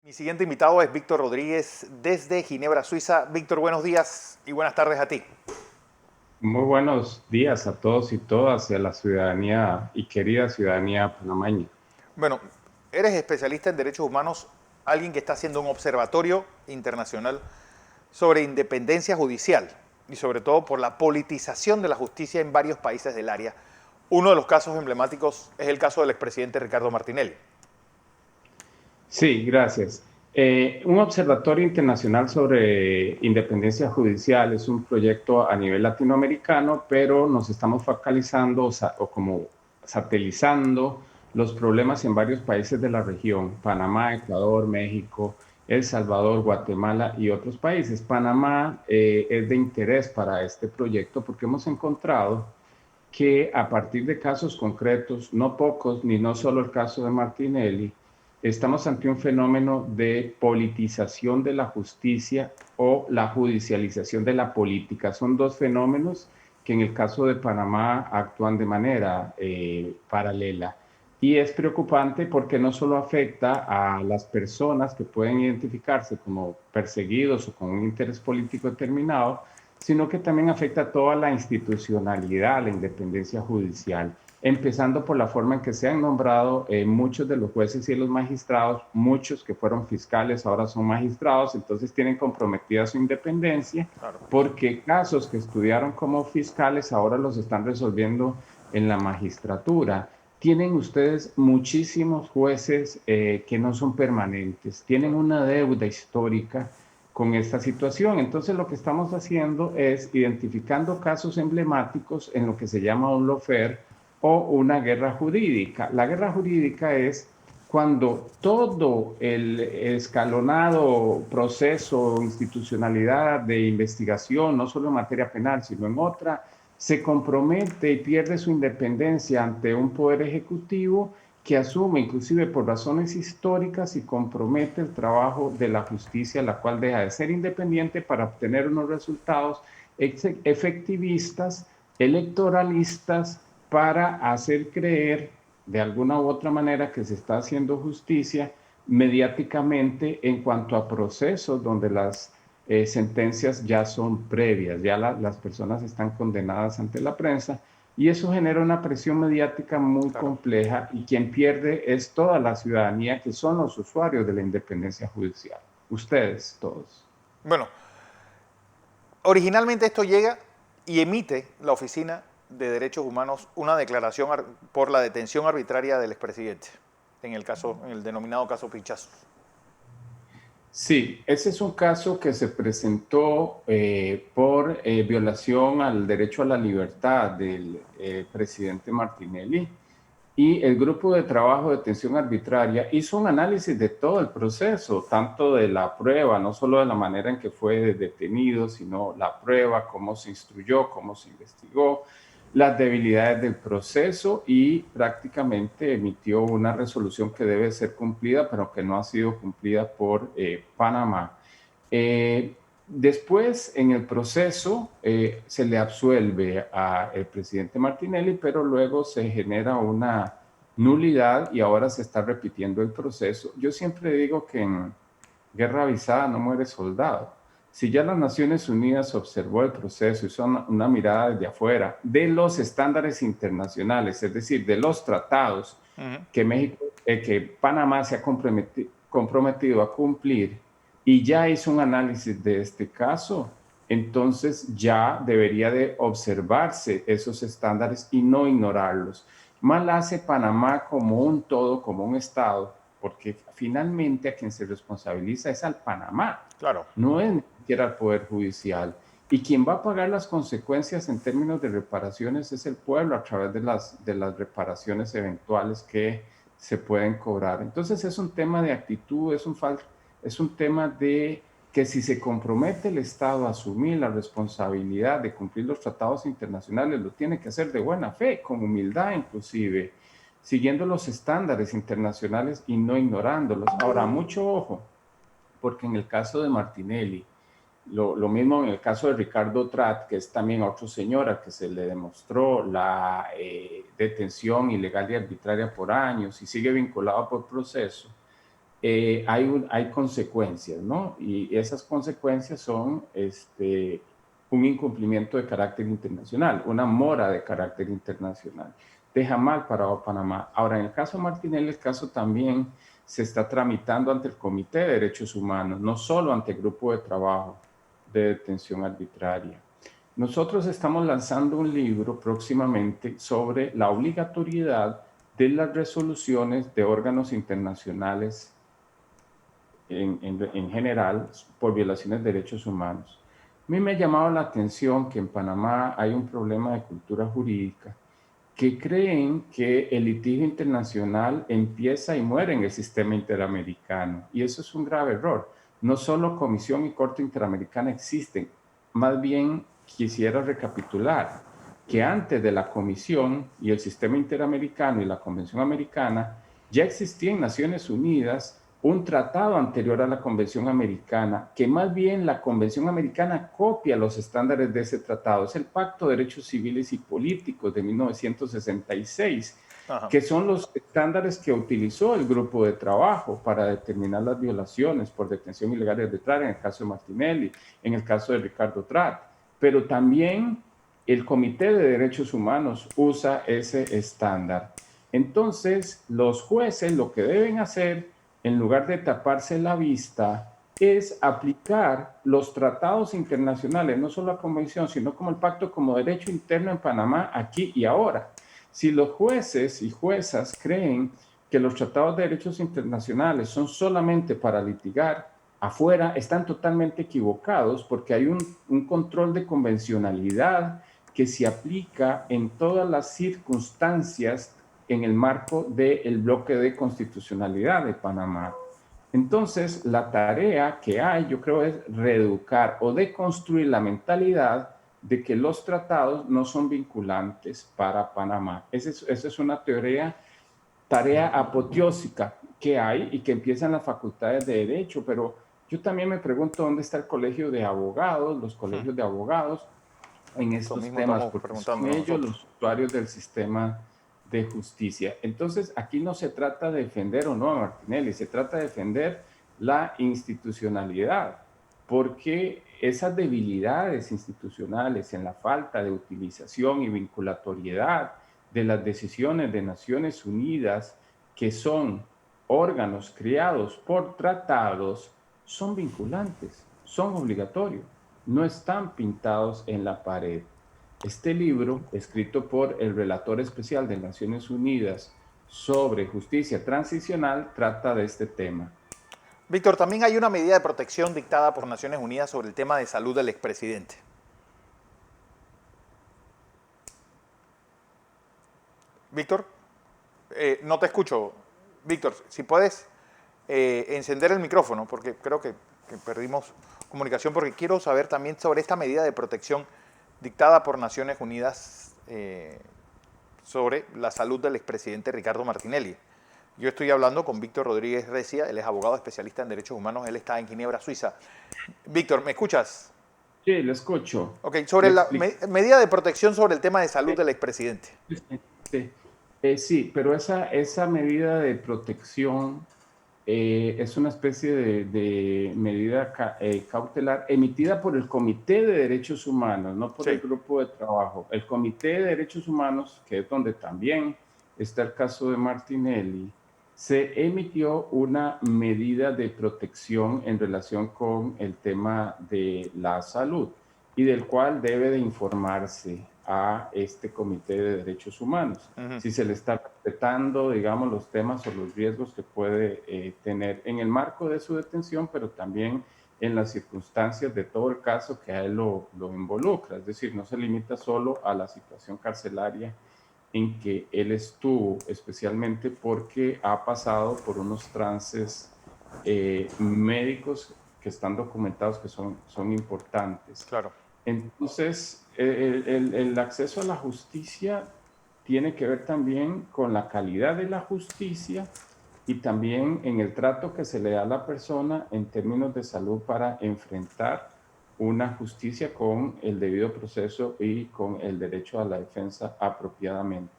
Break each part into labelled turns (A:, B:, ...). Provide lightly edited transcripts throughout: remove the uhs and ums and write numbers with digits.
A: Mi siguiente invitado es Víctor Rodríguez desde Ginebra, Suiza. Víctor, buenos días y buenas tardes a ti.
B: Muy buenos días a todos y todas y a la ciudadanía y querida ciudadanía panameña.
A: Bueno, eres especialista en derechos humanos, alguien que está haciendo un observatorio internacional sobre independencia judicial y sobre todo por la politización de la justicia en varios países del área. Uno de los casos emblemáticos es el caso del expresidente Ricardo Martinelli.
B: Sí, gracias. Un observatorio internacional sobre independencia judicial es un proyecto a nivel latinoamericano, pero nos estamos focalizando o como satelizando los problemas en varios países de la región: Panamá, Ecuador, México, El Salvador, Guatemala y otros países. Panamá es de interés para este proyecto porque hemos encontrado que a partir de casos concretos, no pocos, ni no solo el caso de Martinelli, estamos ante un fenómeno de politización de la justicia o la judicialización de la política. Son dos fenómenos que en el caso de Panamá actúan de manera paralela. Y es preocupante porque no solo afecta a las personas que pueden identificarse como perseguidos o con un interés político determinado, sino que también afecta a toda la institucionalidad, la independencia judicial, empezando por la forma en que se han nombrado muchos de los jueces y los magistrados. Muchos que fueron fiscales ahora son magistrados, entonces tienen comprometida su independencia,
A: Claro.
B: porque casos que estudiaron como fiscales ahora los están resolviendo en la magistratura. Tienen ustedes muchísimos jueces que no son permanentes, tienen una deuda histórica con esta situación. Entonces lo que estamos haciendo es identificando casos emblemáticos en lo que se llama un lawfare o una guerra jurídica. La guerra jurídica es cuando todo el escalonado proceso, institucionalidad de investigación, no solo en materia penal, sino en otra, se compromete y pierde su independencia ante un poder ejecutivo que asume, inclusive por razones históricas, y compromete el trabajo de la justicia, la cual deja de ser independiente para obtener unos resultados efectivistas, electoralistas, para hacer creer de alguna u otra manera que se está haciendo justicia mediáticamente en cuanto a procesos donde las sentencias ya son previas, ya las personas están condenadas ante la prensa, y eso genera una presión mediática muy
A: Claro.
B: compleja, y quien pierde es toda la ciudadanía, que son los usuarios de la independencia judicial. Ustedes todos.
A: Bueno, originalmente esto llega y emite la Oficina de Derechos Humanos una declaración por la detención arbitraria del expresidente, en el denominado caso Pinchazo.
B: Sí, ese es un caso que se presentó por violación al derecho a la libertad del presidente Martinelli, y el grupo de trabajo de detención arbitraria hizo un análisis de todo el proceso, tanto de la prueba, no solo de la manera en que fue detenido, sino la prueba, cómo se instruyó, cómo se investigó, las debilidades del proceso, y prácticamente emitió una resolución que debe ser cumplida, pero que no ha sido cumplida por Panamá. Después, en el proceso, se le absuelve al presidente Martinelli, pero luego se genera una nulidad y ahora se está repitiendo el proceso. Yo siempre digo que en guerra avisada no muere soldado. Si ya las Naciones Unidas observó el proceso, hizo una mirada desde afuera de los estándares internacionales, es decir, de los tratados
A: Uh -huh.
B: que México, que Panamá se ha comprometido a cumplir, y ya hizo un análisis de este caso, entonces ya debería de observarse esos estándares y no ignorarlos. Mal hace Panamá como un todo, como un Estado, porque finalmente a quien se responsabiliza es al Panamá,
A: Claro.
B: no es ni siquiera al Poder Judicial. Y quien va a pagar las consecuencias en términos de reparaciones es el pueblo, a través de las reparaciones eventuales que se pueden cobrar. Entonces es un tema de actitud, es un tema de que si se compromete el Estado a asumir la responsabilidad de cumplir los tratados internacionales, lo tiene que hacer de buena fe, con humildad inclusive, siguiendo los estándares internacionales y no ignorándolos. Ahora, mucho ojo, porque en el caso de Martinelli, lo mismo en el caso de Ricardo Trat, que es también otro señor al que se le demostró la detención ilegal y arbitraria por años y sigue vinculado por proceso. hay consecuencias, ¿no? Y esas consecuencias son un incumplimiento de carácter internacional, una mora de carácter internacional. Deja mal parado a Panamá. Ahora, en el caso Martinelli, el caso también se está tramitando ante el Comité de Derechos Humanos, no solo ante el Grupo de Trabajo de Detención Arbitraria. Nosotros estamos lanzando un libro próximamente sobre la obligatoriedad de las resoluciones de órganos internacionales en general por violaciones de derechos humanos. A mí me ha llamado la atención que en Panamá hay un problema de cultura jurídica que creen que el litigio internacional empieza y muere en el sistema interamericano. Y eso es un grave error. No solo Comisión y Corte Interamericana existen, más bien quisiera recapitular que antes de la Comisión y el sistema interamericano y la Convención Americana, ya existía en Naciones Unidas un tratado anterior a la Convención Americana, que más bien la Convención Americana copia los estándares de ese tratado. Es el Pacto de Derechos Civiles y Políticos de 1966,
A: Ajá.
B: que son los estándares que utilizó el grupo de trabajo para determinar las violaciones por detención ilegal y arbitraria en el caso de Martinelli, en el caso de Ricardo Trat. Pero también el Comité de Derechos Humanos usa ese estándar. Entonces, los jueces lo que deben hacer, en lugar de taparse la vista, es aplicar los tratados internacionales, no solo la Convención, sino como el Pacto como derecho interno en Panamá, aquí y ahora. Si los jueces y juezas creen que los tratados de derechos internacionales son solamente para litigar afuera, están totalmente equivocados porque hay un control de convencionalidad que se aplica en todas las circunstancias en el marco del bloque de constitucionalidad de Panamá. Entonces, la tarea que hay, yo creo, es reeducar o deconstruir la mentalidad de que los tratados no son vinculantes para Panamá. Esa es una tarea apoteósica que hay y que empieza en las facultades de Derecho, pero yo también me pregunto dónde está el colegio de abogados, los colegios de abogados en
A: Eso
B: estos
A: mismo
B: temas,
A: estamos
B: porque son
A: preguntándonos
B: ellos
A: nosotros.
B: los usuarios del sistema de justicia. Entonces, aquí no se trata de defender o no a Martinelli, se trata de defender la institucionalidad, porque esas debilidades institucionales en la falta de utilización y vinculatoriedad de las decisiones de Naciones Unidas, que son órganos creados por tratados, son vinculantes, son obligatorios, no están pintados en la pared. Este libro, escrito por el relator especial de Naciones Unidas sobre justicia transicional, trata de este tema.
A: Víctor, también hay una medida de protección dictada por Naciones Unidas sobre el tema de salud del expresidente. Víctor, no te escucho. Víctor, si puedes encender el micrófono, porque creo que perdimos comunicación, porque quiero saber también sobre esta medida de protección dictada por Naciones Unidas sobre la salud del expresidente Ricardo Martinelli. Yo estoy hablando con Víctor Rodríguez Recia, él es abogado especialista en derechos humanos, él está en Ginebra, Suiza. Víctor, ¿me escuchas?
B: Sí, le escucho.
A: Ok, sobre
B: Le
A: la
B: explico.
A: medida de protección sobre el tema de salud del expresidente.
B: Sí, sí, pero esa medida de protección es una especie de medida cautelar emitida por el Comité de Derechos Humanos, no por el
A: Sí.
B: grupo de trabajo. El Comité de Derechos Humanos, que es donde también está el caso de Martinelli, se emitió una medida de protección en relación con el tema de la salud y del cual debe de informarse a este Comité de Derechos Humanos. Si se le está respetando, digamos, los temas o los riesgos que puede tener en el marco de su detención, pero también en las circunstancias de todo el caso que a él lo involucra. Es decir, no se limita solo a la situación carcelaria en que él estuvo, especialmente porque ha pasado por unos trances médicos que están documentados que son importantes.
A: Claro.
B: Entonces, el acceso a la justicia tiene que ver también con la calidad de la justicia y también en el trato que se le da a la persona en términos de salud para enfrentar una justicia con el debido proceso y con el derecho a la defensa apropiadamente.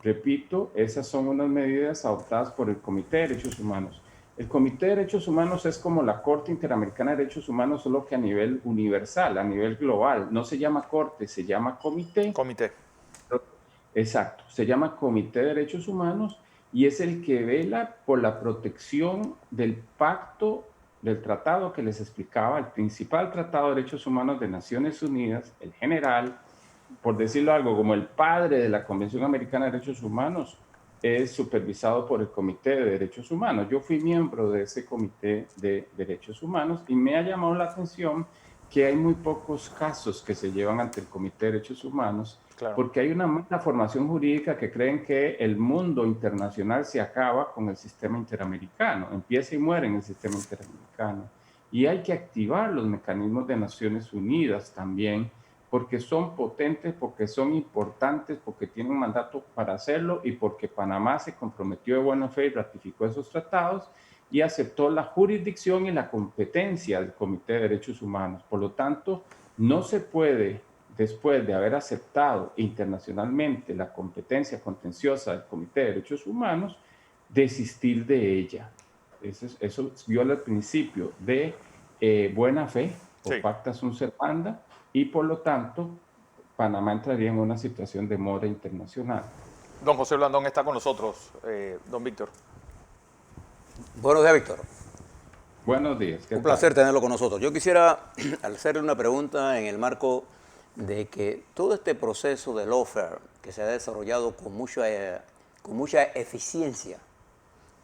B: Repito, esas son unas medidas adoptadas por el Comité de Derechos Humanos. El Comité de Derechos Humanos es como la Corte Interamericana de Derechos Humanos, solo que a nivel universal, a nivel global. No se llama corte, se llama comité.
A: Comité.
B: Exacto, se llama Comité de Derechos Humanos y es el que vela por la protección del pacto, del tratado que les explicaba, el principal tratado de derechos humanos de Naciones Unidas, el general, por decirlo algo, como el padre de la Convención Americana de Derechos Humanos, es supervisado por el Comité de Derechos Humanos. Yo fui miembro de ese Comité de Derechos Humanos y me ha llamado la atención que hay muy pocos casos que se llevan ante el Comité de Derechos Humanos,
A: Claro.
B: porque hay una formación jurídica que creen que el mundo internacional se acaba con el sistema interamericano, empieza y muere en el sistema interamericano. Y hay que activar los mecanismos de Naciones Unidas también, porque son potentes, porque son importantes, porque tienen un mandato para hacerlo y porque Panamá se comprometió de buena fe y ratificó esos tratados y aceptó la jurisdicción y la competencia del Comité de Derechos Humanos. Por lo tanto, no se puede, después de haber aceptado internacionalmente la competencia contenciosa del Comité de Derechos Humanos, desistir de ella. Eso viola el principio de buena fe, o pacta sunt servanda, y por lo tanto, Panamá entraría en una situación de mora internacional.
A: Don José Blandón está con nosotros, don Víctor.
C: Buenos días, Víctor.
B: Buenos días.
C: Un placer tenerlo con nosotros. Yo quisiera hacerle una pregunta en el marco de que todo este proceso de lawfare que se ha desarrollado con mucha eficiencia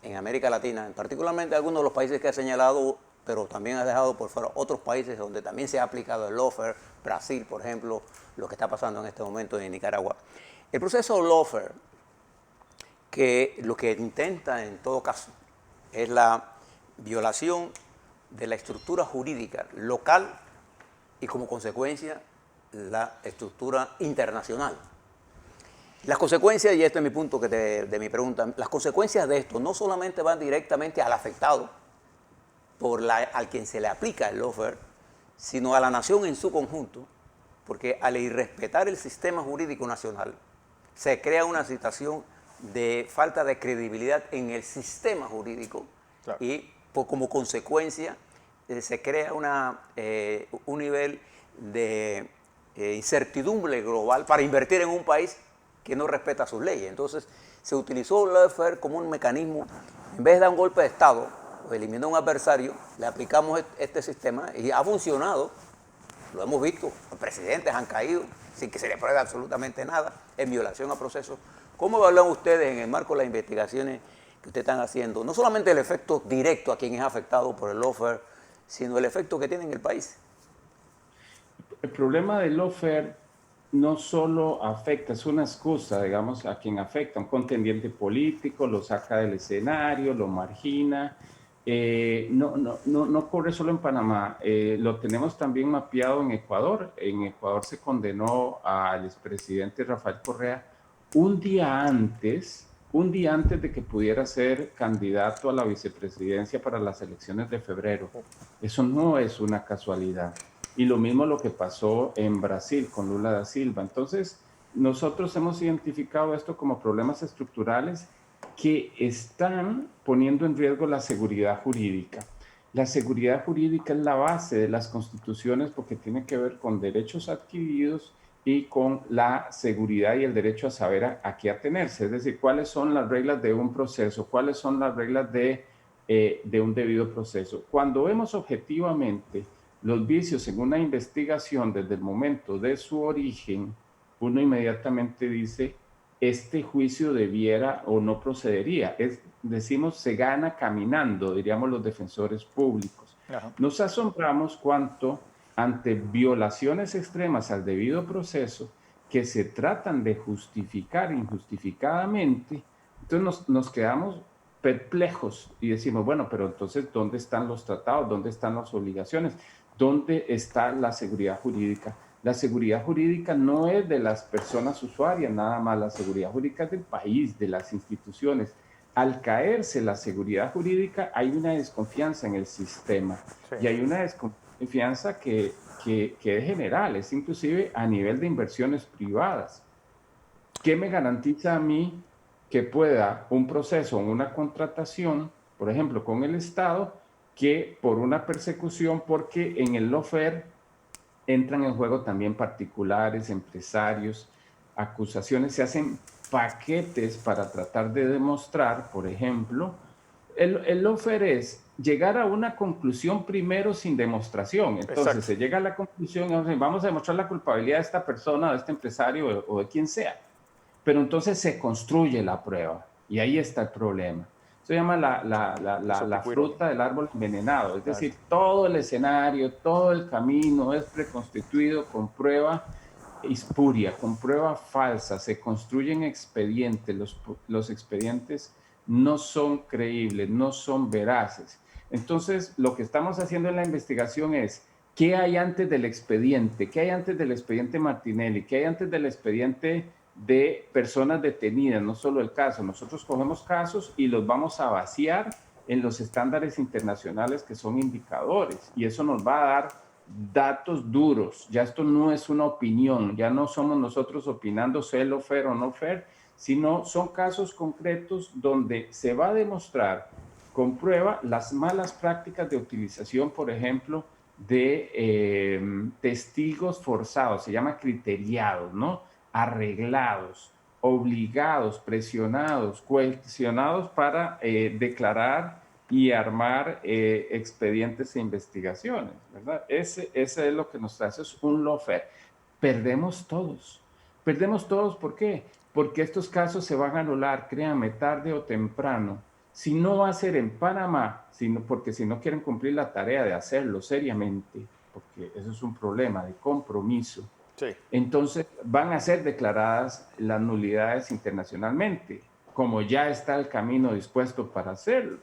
C: en América Latina, particularmente algunos de los países que ha señalado, pero también ha dejado por fuera otros países donde también se ha aplicado el lawfare, Brasil, por ejemplo, lo que está pasando en este momento en Nicaragua. El proceso lawfare, que lo que intenta en todo caso es la violación de la estructura jurídica local y como consecuencia la estructura internacional. Las consecuencias, y este es mi punto de mi pregunta, las consecuencias de esto no solamente van directamente al afectado, al quien se le aplica el lawfare, sino a la nación en su conjunto, porque al irrespetar el sistema jurídico nacional, se crea una situación de falta de credibilidad en el sistema jurídico. Claro. Y como consecuencia se crea un nivel de incertidumbre global para invertir en un país que no respeta sus leyes. Entonces se utilizó el lawfare como un mecanismo, en vez de dar un golpe de Estado o eliminar a un adversario, le aplicamos este sistema y ha funcionado. Lo hemos visto, los presidentes han caído sin que se les pruebe absolutamente nada, en violación a procesos. ¿Cómo evalúan ustedes en el marco de las investigaciones que ustedes están haciendo, no solamente el efecto directo a quien es afectado por el lawfare, sino el efecto que tiene en el país?
B: El problema del lawfare no solo afecta, es una excusa, digamos, a quien afecta, un contendiente político, lo saca del escenario, lo margina. No ocurre solo en Panamá, lo tenemos también mapeado en Ecuador. En Ecuador se condenó al expresidente Rafael Correa un día antes de que pudiera ser candidato a la vicepresidencia para las elecciones de febrero. Eso no es una casualidad. Y lo mismo lo que pasó en Brasil con Lula da Silva. Entonces, nosotros hemos identificado esto como problemas estructurales que están poniendo en riesgo la seguridad jurídica. La seguridad jurídica es la base de las constituciones porque tiene que ver con derechos adquiridos y con la seguridad y el derecho a saber a qué atenerse. Es decir, cuáles son las reglas de un proceso, cuáles son las reglas de un debido proceso. Cuando vemos objetivamente los vicios en una investigación desde el momento de su origen, uno inmediatamente dice, este juicio debiera o no procedería. Decimos, se gana caminando, diríamos los defensores públicos. Ajá. Nos asombramos cuánto ante violaciones extremas al debido proceso que se tratan de justificar injustificadamente, entonces nos quedamos perplejos y decimos, bueno, pero entonces, ¿dónde están los tratados? ¿Dónde están las obligaciones? ¿Dónde está la seguridad jurídica? La seguridad jurídica no es de las personas usuarias, nada más. La seguridad jurídica es del país, de las instituciones. Al caerse la seguridad jurídica, hay una desconfianza en el sistema. Sí. Y hay una desconfianza que es general, es inclusive a nivel de inversiones privadas. ¿Qué me garantiza a mí que pueda un proceso o una contratación por ejemplo, con el Estado, que por una persecución, porque en el lawfare entran en juego también particulares, empresarios, acusaciones, se hacen paquetes para tratar de demostrar, por ejemplo, el lawfare es llegar a una conclusión primero sin demostración. Entonces
A: Exacto.
B: se llega a la conclusión, vamos a demostrar la culpabilidad de esta persona, de este empresario o de quien sea. Pero entonces se construye la prueba y ahí está el problema. Se llama
A: Eso
B: la
A: pico irónico.
B: fruta del árbol envenenado, es
A: Claro.
B: decir, todo el escenario, todo el camino es preconstituido con prueba espuria, con prueba falsa, se construyen expedientes, los expedientes no son creíbles, no son veraces. Entonces, lo que estamos haciendo en la investigación es, ¿qué hay antes del expediente? ¿Qué hay antes del expediente Martinelli? ¿Qué hay antes del expediente de personas detenidas? No solo el caso, nosotros cogemos casos y los vamos a vaciar en los estándares internacionales que son indicadores y eso nos va a dar datos duros. Ya esto no es una opinión, ya no somos nosotros opinando si es fair o no fair, sino son casos concretos donde se va a demostrar con prueba las malas prácticas de utilización, por ejemplo, de testigos forzados, se llama criteriados, ¿no? Arreglados, obligados, presionados, coaccionados para declarar y armar expedientes e investigaciones, ¿verdad? Ese es lo que nos trae, eso es un lawfare. Perdemos todos. Perdemos todos, ¿por qué? Porque estos casos se van a anular, créanme, tarde o temprano. Si no va a ser en Panamá, porque si no quieren cumplir la tarea de hacerlo seriamente, porque eso es un problema de compromiso,
A: Sí.
B: entonces van a ser declaradas las nulidades internacionalmente, como ya está el camino dispuesto para hacerlo.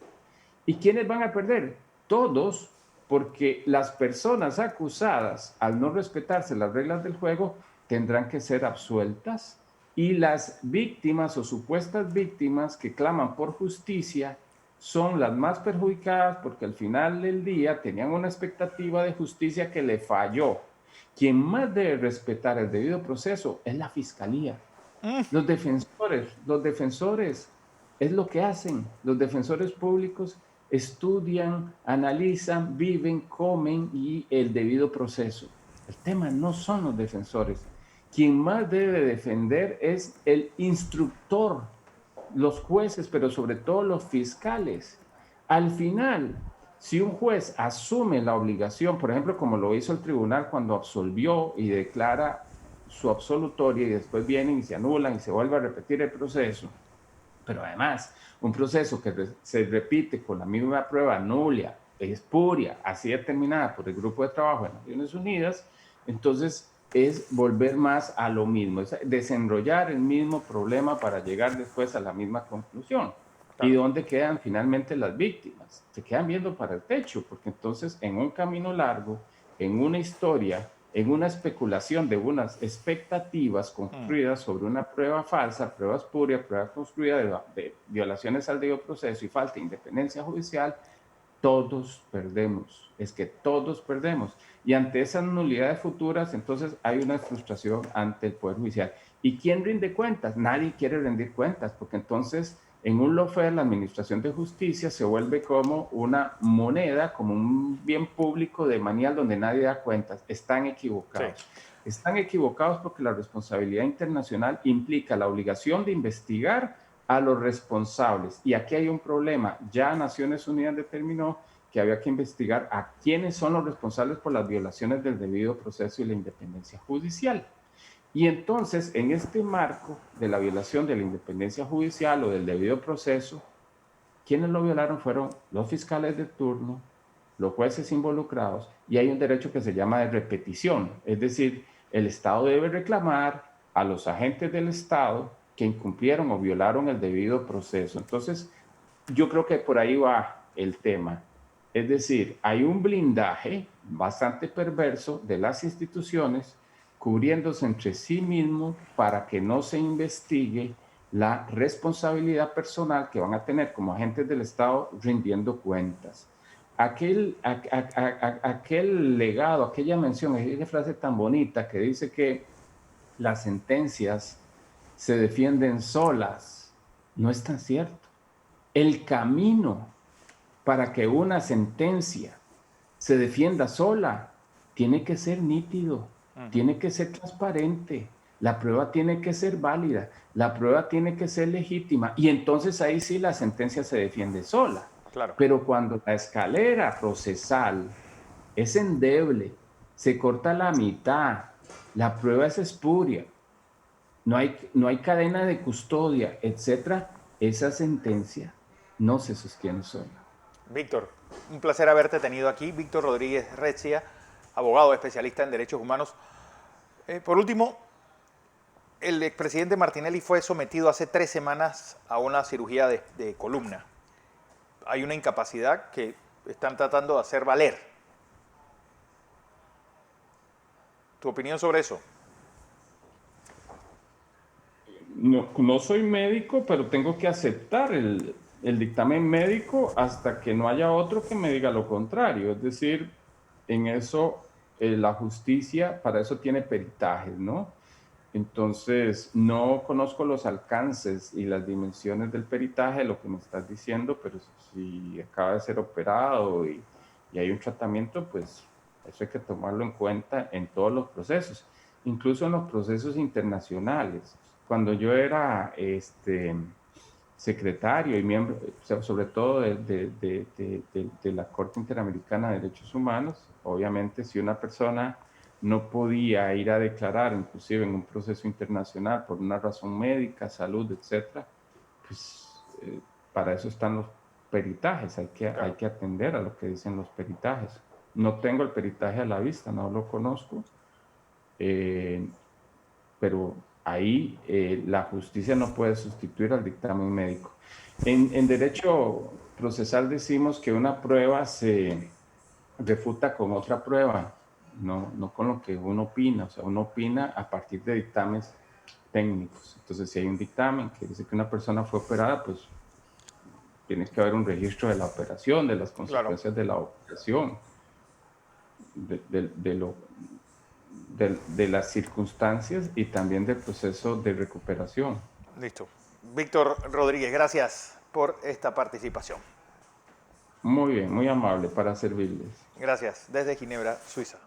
B: ¿Y quiénes van a perder? Todos, porque las personas acusadas, al no respetarse las reglas del juego, tendrán que ser absueltas y las víctimas o supuestas víctimas que claman por justicia son las más perjudicadas porque al final del día tenían una expectativa de justicia que le falló. Quien más debe respetar el debido proceso es la fiscalía. Los defensores es lo que hacen. Los defensores públicos estudian, analizan, viven, comen y el debido proceso. El tema no son los defensores. Quien más debe defender es el instructor, los jueces, pero sobre todo los fiscales. Al final, si un juez asume la obligación, por ejemplo, como lo hizo el tribunal cuando absolvió y declara su absolutoria y después vienen y se anulan y se vuelve a repetir el proceso, pero además un proceso que se repite con la misma prueba nula, espuria, así determinada por el grupo de trabajo de Naciones Unidas, entonces es volver más a lo mismo, es desenrollar el mismo problema para llegar después a la misma conclusión. ¿Y
A: Claro.
B: dónde quedan finalmente las víctimas? Se quedan viendo para el techo, porque entonces en un camino largo, en una historia, en una especulación de unas expectativas construidas sobre una prueba falsa, prueba espuria, prueba construida de violaciones al debido proceso y falta de independencia judicial, todos perdemos. Es que todos perdemos. Y ante esas nulidades futuras, entonces hay una frustración ante el Poder Judicial. ¿Y quién rinde cuentas? Nadie quiere rendir cuentas, porque entonces en un lawfare la Administración de Justicia se vuelve como una moneda, como un bien público de manial donde nadie da cuentas. Están equivocados.
A: Sí.
B: Están equivocados porque la responsabilidad internacional implica la obligación de investigar a los responsables. Y aquí hay un problema. Ya Naciones Unidas determinó que había que investigar a quiénes son los responsables por las violaciones del debido proceso y la independencia judicial. Y entonces, en este marco de la violación de la independencia judicial o del debido proceso, quienes lo violaron fueron los fiscales de turno, los jueces involucrados, y hay un derecho que se llama de repetición, es decir, el Estado debe reclamar a los agentes del Estado que incumplieron o violaron el debido proceso. Entonces, yo creo que por ahí va el tema. Es decir, hay un blindaje bastante perverso de las instituciones cubriéndose entre sí mismos para que no se investigue la responsabilidad personal que van a tener como agentes del Estado rindiendo cuentas. Aquel legado, aquella mención, aquella frase tan bonita que dice que las sentencias se defienden solas, no es tan cierto. El camino para que una sentencia se defienda sola, tiene que ser nítido, tiene que ser transparente, la prueba tiene que ser válida, la prueba tiene que ser legítima, y entonces ahí sí la sentencia se defiende sola.
A: Claro.
B: Pero cuando la escalera procesal es endeble, se corta la mitad, la prueba es espuria, no hay cadena de custodia, etcétera, esa sentencia no se sostiene sola.
A: Víctor, un placer haberte tenido aquí. Víctor Rodríguez Recia, abogado especialista en derechos humanos. Por último, el expresidente Martinelli fue sometido hace 3 semanas a una cirugía de columna. Hay una incapacidad que están tratando de hacer valer. ¿Tu opinión sobre eso?
B: No soy médico, pero tengo que aceptar el dictamen médico hasta que no haya otro que me diga lo contrario. Es decir, en eso la justicia para eso tiene peritajes, ¿no? Entonces, no conozco los alcances y las dimensiones del peritaje, lo que me estás diciendo, pero si acaba de ser operado y hay un tratamiento, pues eso hay que tomarlo en cuenta en todos los procesos, incluso en los procesos internacionales. Cuando yo era secretario y miembro, sobre todo de la Corte Interamericana de Derechos Humanos, obviamente si una persona no podía ir a declarar, inclusive en un proceso internacional, por una razón médica, salud, etcétera, pues para eso están los peritajes, hay que atender a lo que dicen los peritajes. No tengo el peritaje a la vista, no lo conozco, pero ahí la justicia no puede sustituir al dictamen médico. En derecho procesal decimos que una prueba se refuta con otra prueba, no con lo que uno opina, o sea, uno opina a partir de dictámenes técnicos. Entonces, si hay un dictamen que dice que una persona fue operada, pues tiene que haber un registro de la operación, de las consecuencias de la operación, de las circunstancias y también del proceso de recuperación.
A: Listo. Víctor Rodríguez, gracias por esta participación.
B: Muy bien, muy amable para servirles.
A: Gracias. Desde Ginebra, Suiza.